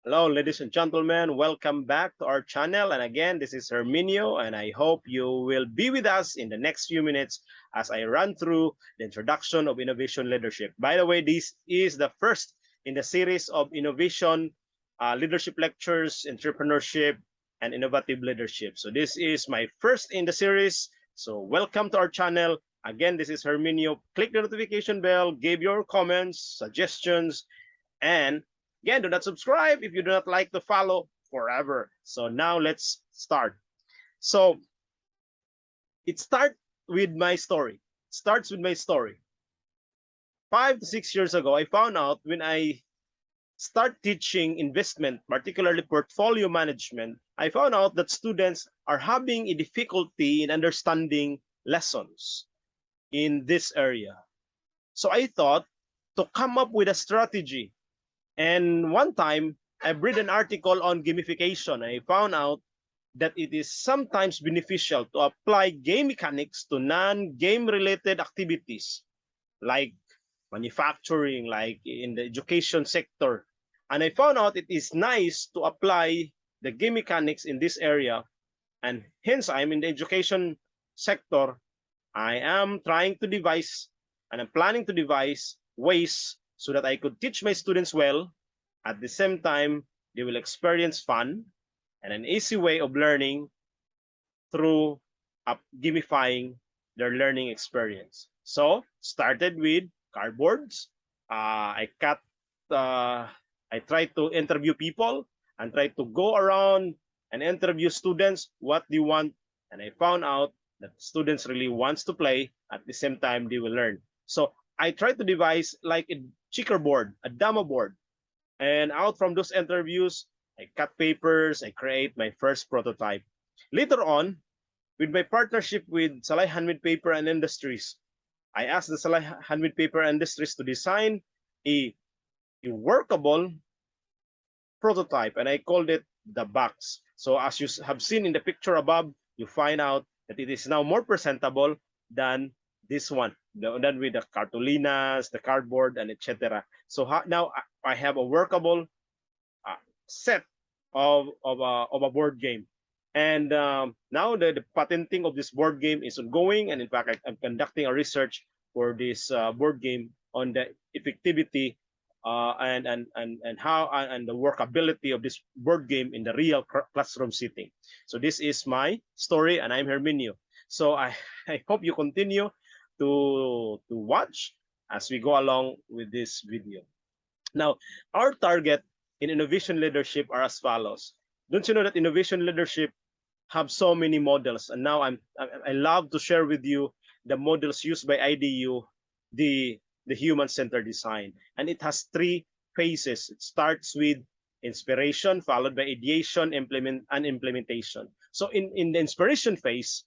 Hello, ladies and gentlemen. Welcome back to our channel. And again, this is Herminio, and I hope you will be with us in the next few minutes as I run through the introduction of innovation leadership. By the way, this is the first in the series of innovation leadership lectures, entrepreneurship, and innovative leadership. So this is my first in the series. So welcome to our channel. Again, this is Herminio. Click the notification bell, give your comments, suggestions, and again, do not subscribe if you do not like to follow forever. So now let's start. So it starts with my story. Starts with my story. 5 to 6 years ago, I found out when I start teaching investment, particularly portfolio management, I found out that students are having a difficulty in understanding lessons in this area. So I thought to come up with a strategy. And one time, I read an article on gamification. I found out that it is sometimes beneficial to apply game mechanics to non-game related activities like manufacturing, like in the education sector. And I found out it is nice to apply the game mechanics in this area. And hence, I'm in the education sector. I am trying to devise and I'm planning to devise ways so that I could teach my students well. At the same time, they will experience fun and an easy way of learning through gamifying their learning experience. So, started with cardboards. I cut, I tried to interview people and tried to go around and interview students what they want. And I found out that students really wants to play. At the same time, they will learn. So I tried to devise like a checkerboard, a demo board. And out from those interviews, I cut papers, I create my first prototype. Later on, with my partnership with Salay Handmade Paper and Industries, I asked the Salay Handmade Paper Industries to design a, a workable prototype, and I called it the box. So as you have seen in the picture above, you find out that it is now more presentable than this one, than with the cartulinas, the cardboard, and etc. So now I have a workable set of a board game. And now the patenting of this board game is ongoing. And in fact, I'm conducting a research for this board game on the effectivity and how and the workability of this board game in the real classroom setting. So this is my story, and I'm Herminio. So I hope you continue to watch as we go along with this video. Now, our target in innovation leadership are as follows. Don't you know that innovation leadership have so many models? And now I love to share with you the models used by IDU, the human-centered design. And it has three phases. It starts with inspiration, followed by ideation, and implementation. So in the inspiration phase,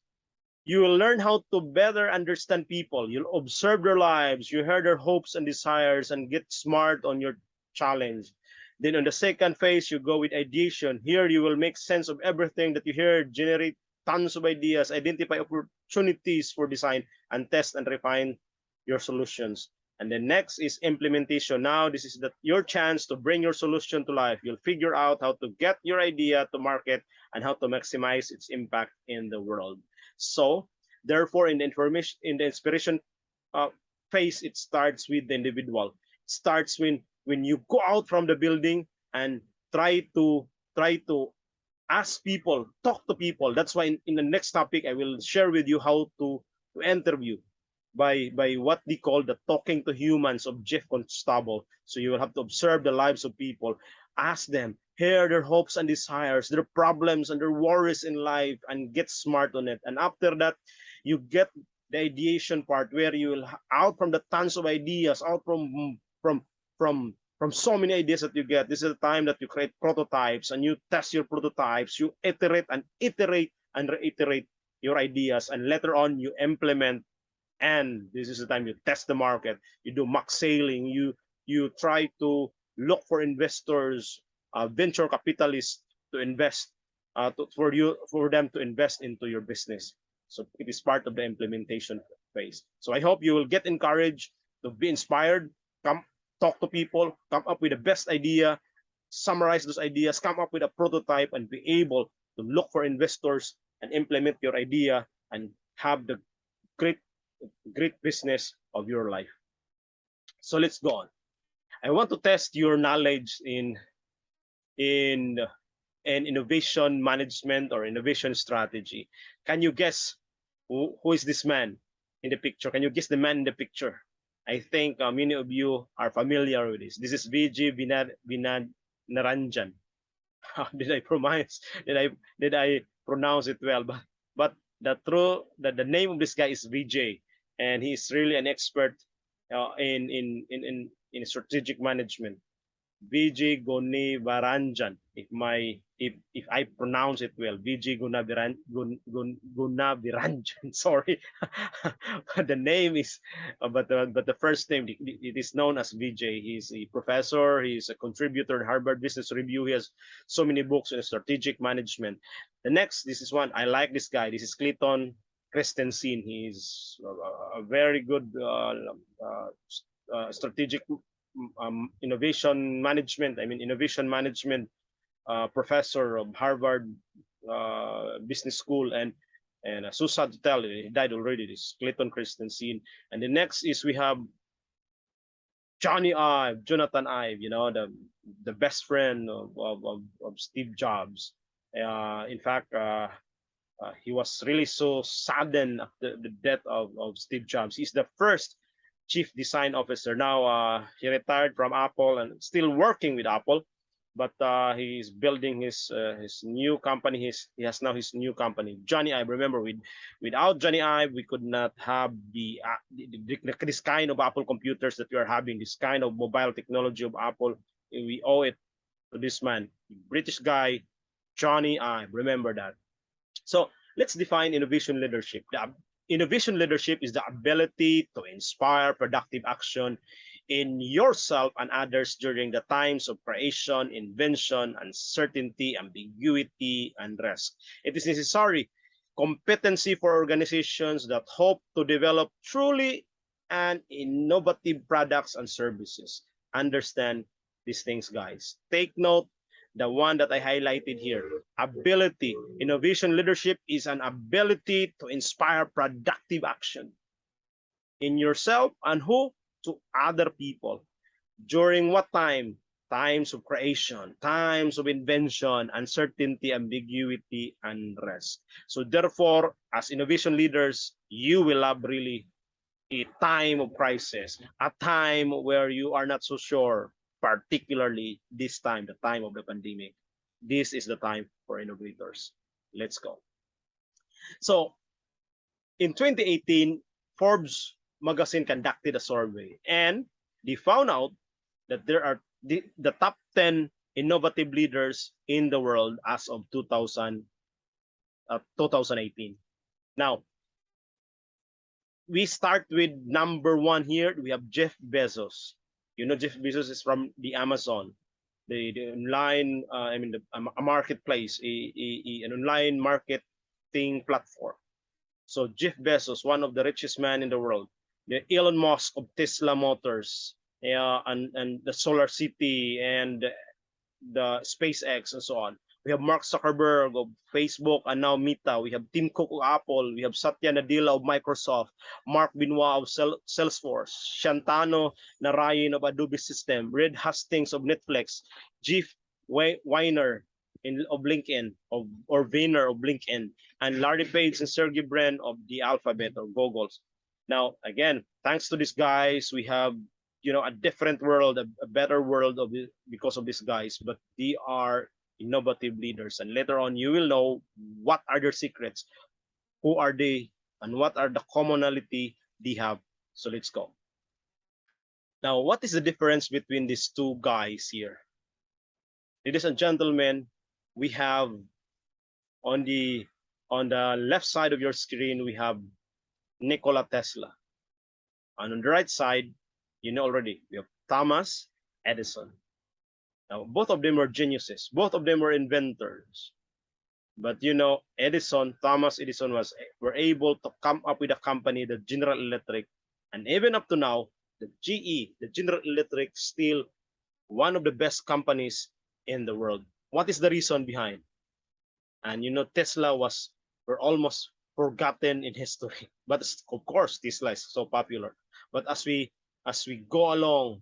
you will learn how to better understand people. You'll observe their lives, you hear their hopes and desires, and get smart on your challenge. Then on the second phase, you go with ideation. Here, you will make sense of everything that you hear, generate tons of ideas, identify opportunities for design, and test and refine your solutions. And then next is implementation. Now, this is your chance to bring your solution to life. You'll figure out how to get your idea to market and how to maximize its impact in the world. So, therefore, in the inspiration phase, it starts with the individual. It starts when you go out from the building and try to ask people, talk to people. That's why in the next topic, I will share with you how to interview by what they call the talking to humans of Jeff Constable. So you will have to observe the lives of people, ask them, hear their hopes and desires, their problems and their worries in life, and get smart on it. And after that, you get the ideation part where you will out from the tons of ideas, out from so many ideas that you get. This is the time that you create prototypes and you test your prototypes, you iterate and reiterate your ideas, and later on you implement. And this is the time you test the market, you do mock sailing, you try to look for investors, venture capitalists to invest, for them to invest into your business. So it is part of the implementation phase. So I hope you will get encouraged to be inspired, come talk to people, come up with the best idea, summarize those ideas, come up with a prototype, and be able to look for investors and implement your idea and have the great, great business of your life. So let's go on. I want to test your knowledge in innovation management or innovation strategy. Can you guess who is this man in the picture? Can you guess the man in the picture? I think many of you are familiar with this. This is VG Naranjan. How did I pronounce? Did I pronounce it well? But the name of this guy is VJ, and he's really an expert in strategic management. VJ Gunivaranjan, if I pronounce it well, VJ Gunaviranjan. Sorry, the name is, but the first name it is known as VJ. He's a professor. He's a contributor in Harvard Business Review. He has so many books on strategic management. The next, this is one I like. This guy. This is Clayton Christensen. He's a very good strategic innovation management. Innovation management professor of Harvard Business School, and so sad to tell, he died already. This Clayton Christensen. And the next is we have Johnny Ive, Jonathan Ive. The best friend of Steve Jobs. In fact, he was really so saddened after the death of Steve Jobs. He's the first chief design officer. Now he retired from Apple and still working with Apple, but he's building his new company. He has now his new company, Johnny Ive. Remember, without Johnny Ive, we could not have this kind of Apple computers that we are having, this kind of mobile technology of Apple. We owe it to this man, British guy, Johnny Ive. Remember that. So let's define innovation leadership. Innovation leadership is the ability to inspire productive action in yourself and others during the times of creation, invention, uncertainty, ambiguity, and risk. It is necessary competency for organizations that hope to develop truly and innovative products and services. Understand these things, guys. Take note, the one that I highlighted here, ability. Innovation leadership is an ability to inspire productive action in yourself and who? To other people. During what time? Times of creation, times of invention, uncertainty, ambiguity, and rest. So therefore, as innovation leaders, you will have really a time of crisis, a time where you are not so sure, particularly this time, the time of the pandemic. This is the time for innovators. Let's go. So in 2018, Forbes magazine conducted a survey, and they found out that there are the top 10 innovative leaders in the world as of 2018. Now, we start with number one here. We have Jeff Bezos. Jeff Bezos is from the Amazon, the online, a marketplace, an online marketing platform. So Jeff Bezos, one of the richest men in the world. The Elon Musk of Tesla Motors, and the Solar City, and the SpaceX, and so on. We have Mark Zuckerberg of Facebook and now Meta. We have Tim Cook of Apple. We have Satya Nadella of Microsoft. Mark Benoit of Salesforce. Shantanu Narayan of Adobe System. Reed Hastings of Netflix. Jeff Weiner of LinkedIn, or Vayner of LinkedIn. And Larry Page and Sergey Brin of the Alphabet or Google. Now, again, thanks to these guys, we have a different world, a better world because of these guys. But they are innovative leaders, and later on you will know what are their secrets, who are they, and what are the commonality they have. So let's go. Now, what is the difference between these two guys here? Ladies and gentlemen, we have on the left side of your screen, we have Nikola Tesla, and on the right side, already, we have Thomas Edison. Now, both of them were geniuses. Both of them were inventors. But Thomas Edison were able to come up with a company, the General Electric, and even up to now, the GE, the General Electric, still one of the best companies in the world. What is the reason behind? And Tesla were almost forgotten in history. But of course, Tesla is so popular. But as we go along,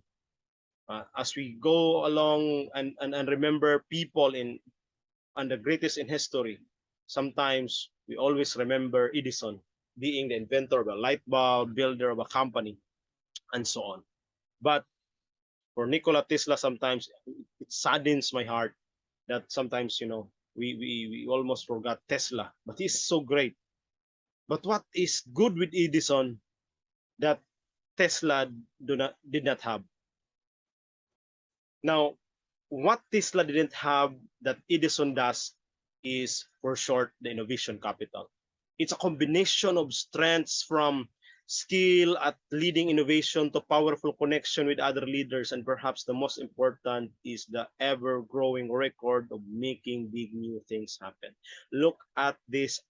and remember people and the greatest in history, sometimes we always remember Edison being the inventor of a light bulb, builder of a company, and so on. But for Nikola Tesla, sometimes it saddens my heart that sometimes we almost forgot Tesla, but he's so great. But what is good with Edison that Tesla did not have? Now, what Tesla didn't have that Edison does is, for short, the innovation capital. It's a combination of strengths from skill at leading innovation to powerful connection with other leaders, and perhaps the most important is the ever-growing record of making big new things happen. Look at these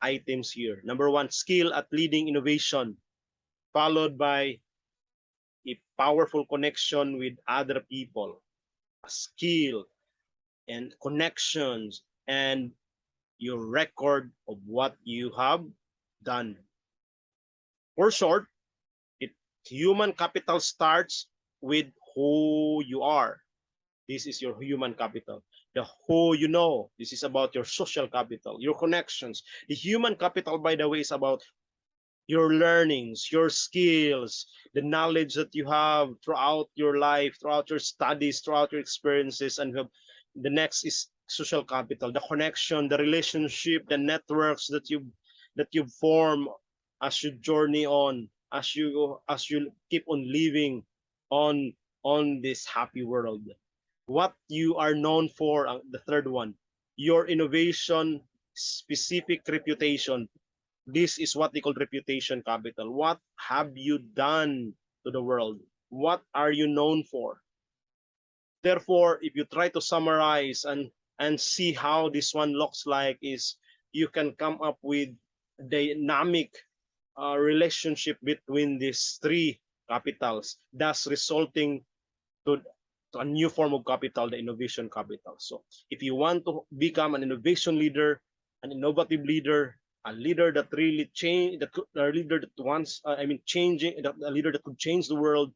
items here. Number one, skill at leading innovation, followed by a powerful connection with other people, a skill and connections, and your record of what you have done. For short, it human capital starts with who you are. This is your human capital. The who you know. This is about your social capital, your connections. The human capital, by the way, is about your learnings, your skills, the knowledge that you have throughout your life, throughout your studies, throughout your experiences, and the next is social capital, the connection, the relationship, the networks that you form as you journey on, as you keep on living on this happy world. What you are known for, the third one, your innovation specific reputation. This is what they call reputation capital. What have you done to the world? What are you known for? Therefore, if you try to summarize and see how this one looks like, is you can come up with dynamic relationship between these three capitals, thus resulting to, to a new form of capital, the innovation capital. So if you want to become an innovation leader, an innovative leader, a leader that really change, a leader that wants, changing, a leader that could change the world,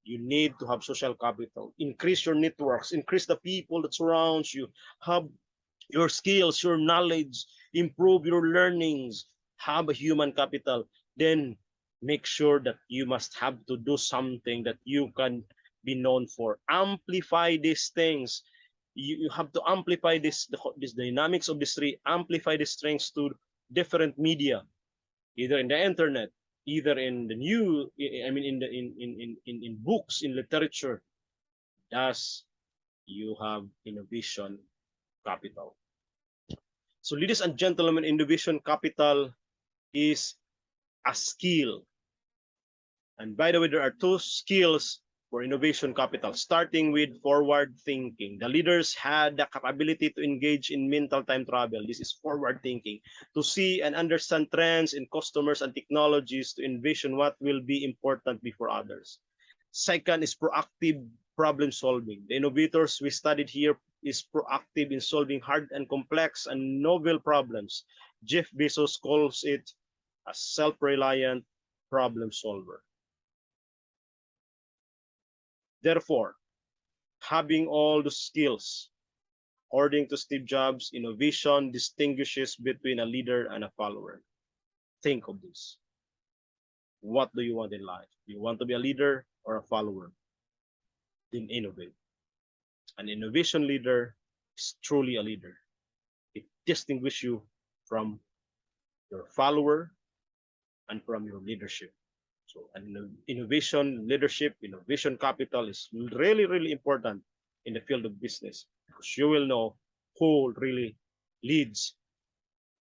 you need to have social capital. Increase your networks, increase the people that surrounds you, have your skills, your knowledge, improve your learnings, have a human capital. Then make sure that you must have to do something that you can be known for. Amplify these things. You have to amplify this dynamics of these three, amplify the strengths to different media, either in the internet, either in the new, in books, in literature. Thus, you have innovation capital. So, ladies and gentlemen, innovation capital is a skill. And by the way, there are two skills for innovation capital, starting with forward thinking. The leaders had the capability to engage in mental time travel. This is forward thinking, to see and understand trends in customers and technologies, to envision what will be important before others. Second is proactive problem solving. The innovators we studied here is proactive in solving hard and complex and novel problems. Jeff Bezos calls it a self-reliant problem solver. Therefore, having all the skills, according to Steve Jobs, innovation distinguishes between a leader and a follower. Think of this. What do you want in life? Do you want to be a leader or a follower? Then innovate. An innovation leader is truly a leader. It distinguishes you from your follower and from your leadership. So an innovation leadership, innovation capital is really, really important in the field of business, because you will know who really leads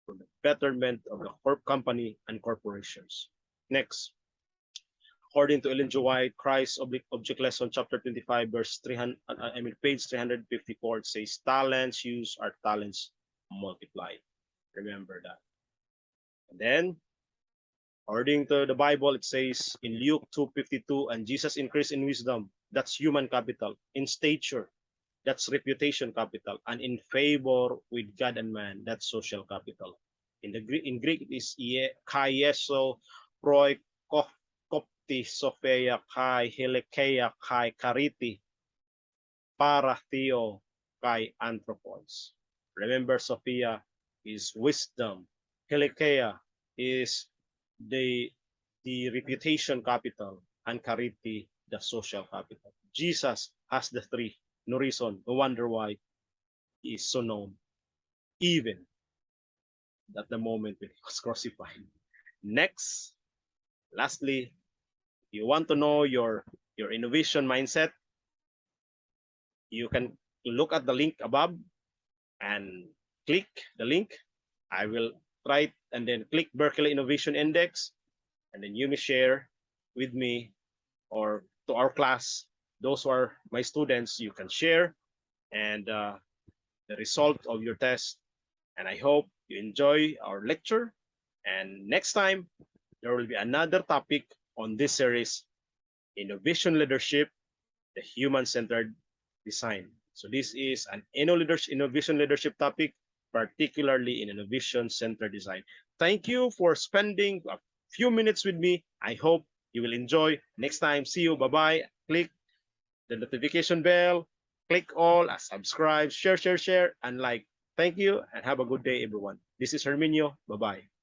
for the betterment of the company and corporations. Next, according to Ellen G. White, Christ Object Lesson, chapter 25, verse 300, page 354, it says, talents used are talents multiplied. Remember that. And then, according to the Bible, it says in Luke 2:52, and Jesus increased in wisdom, that's human capital, in stature, that's reputation capital. And in favor with God and man, that's social capital. In Greek, it is kaieso, proi, kopti, sophia, kai, helekeia, kai, kariti, para theo, kai, anthropos. Remember, Sophia is wisdom. Helekeia is the reputation capital, and kariti the social capital. Jesus has the three. No reason, no wonder why he is so known, even at the moment when he was crucified. Next, lastly, you want to know your innovation mindset, you can look at the link above and click the link. I will write and then click Berkeley Innovation Index, and then you may share with me or to our class. Those who are my students, you can share and the result of your test. And I hope you enjoy our lecture. And next time, there will be another topic on this series, Innovation Leadership, the Human-Centered Design. So this is an innovation leadership topic, particularly in innovation-centered design. Thank you for spending a few minutes with me. I hope you will enjoy. Next time, see you. Bye-bye. Click the notification bell, click all, subscribe, share, and like. Thank you, and have a good day, everyone. This is Herminio. Bye-bye.